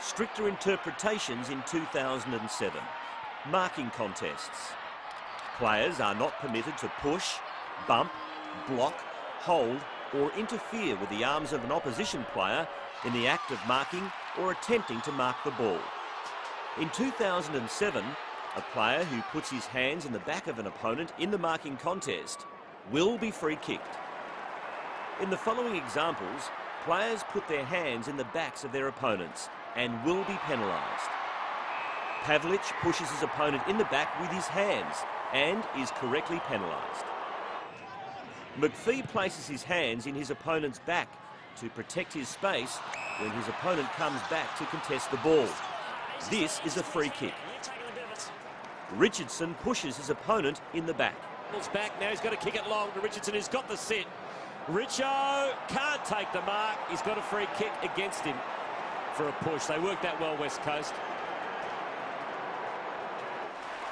stricter interpretations in 2007. Marking contests. Players are not permitted to push, bump, block, hold or interfere with the arms of an opposition player in the act of marking or attempting to mark the ball. In 2007, a player who puts his hands in the back of an opponent in the marking contest will be free kicked. In the following examples, players put their hands in the backs of their opponents and will be penalised. Pavlich pushes his opponent in the back with his hands and is correctly penalised. McPhee places his hands in his opponent's back to protect his space when his opponent comes back to contest the ball. This is a free kick. Richardson pushes his opponent in the back. Back now, he's got to kick it long to Richardson, who's got the sit. Richo can't take the mark. He's got a free kick against him for a push. They worked that well, West Coast.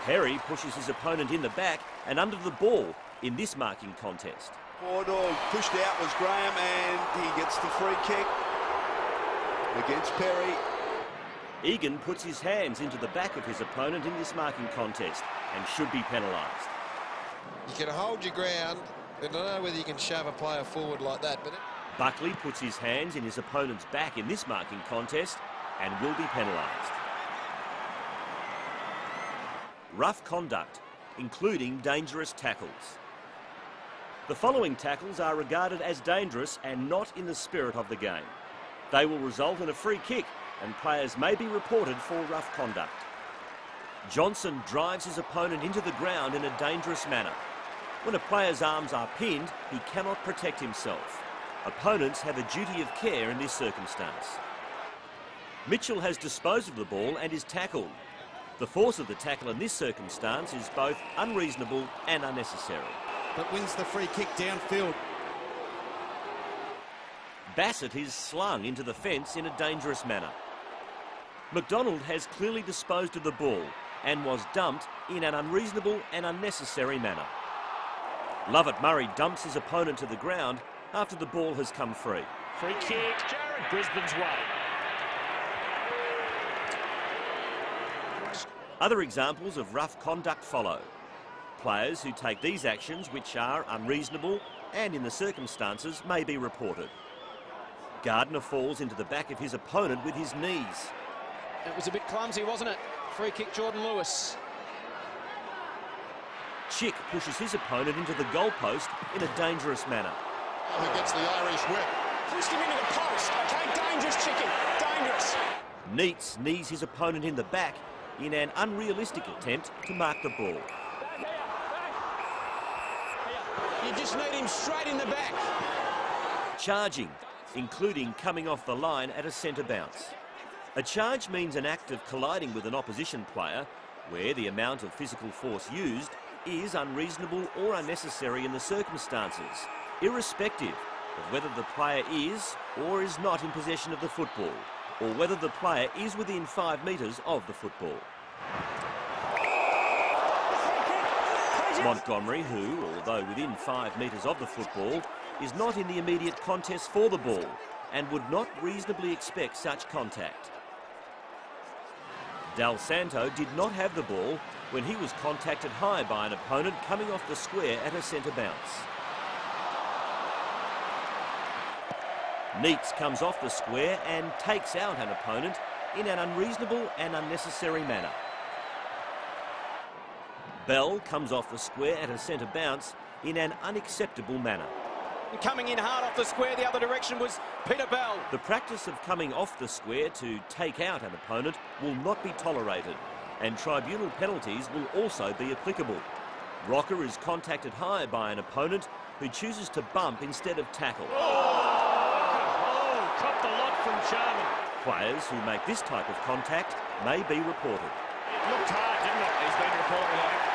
Perry pushes his opponent in the back and under the ball in this marking contest. Forward pushed out was Graham and he gets the free kick against Perry. Egan puts his hands into the back of his opponent in this marking contest and should be penalised. You can hold your ground, but I don't know whether you can shove a player forward like that. But Buckley puts his hands in his opponent's back in this marking contest and will be penalised. Rough conduct, including dangerous tackles. The following tackles are regarded as dangerous and not in the spirit of the game. They will result in a free kick and players may be reported for rough conduct. Johnson drives his opponent into the ground in a dangerous manner. When a player's arms are pinned, he cannot protect himself. Opponents have a duty of care in this circumstance. Mitchell has disposed of the ball and is tackled. The force of the tackle in this circumstance is both unreasonable and unnecessary. But wins the free kick downfield. Bassett is slung into the fence in a dangerous manner. McDonald has clearly disposed of the ball and was dumped in an unreasonable and unnecessary manner. Lovett-Murray dumps his opponent to the ground after the ball has come free. Free kick, Brisbane's way. Other examples of rough conduct follow. Players who take these actions, which are unreasonable and in the circumstances, may be reported. Gardner falls into the back of his opponent with his knees. It was a bit clumsy, wasn't it? Free kick, Jordan Lewis. Chick pushes his opponent into the goalpost in a dangerous manner. who gets the Irish whip? Pushed him into the post. Okay, dangerous chicken. Dangerous. Neitz knees his opponent in the back in an unrealistic attempt to mark the ball. You just need him straight in the back. Charging, including coming off the line at a centre bounce. A charge means an act of colliding with an opposition player where the amount of physical force used is unreasonable or unnecessary in the circumstances, irrespective of whether the player is or is not in possession of the football, or whether the player is within 5 metres of the football. Montgomery, who, although within 5 metres of the football, is not in the immediate contest for the ball and would not reasonably expect such contact. Dal Santo did not have the ball when he was contacted high by an opponent coming off the square at a centre bounce. Neitz comes off the square and takes out an opponent in an unreasonable and unnecessary manner. Bell comes off the square at a centre bounce in an unacceptable manner. Coming in hard off the square the other direction was Peter Bell. The practice of coming off the square to take out an opponent will not be tolerated, and tribunal penalties will also be applicable. Rocker is contacted high by an opponent who chooses to bump instead of tackle. Copped the lot from Sharman. Players who make this type of contact may be reported. It looked hard, didn't it? He's been reported on it.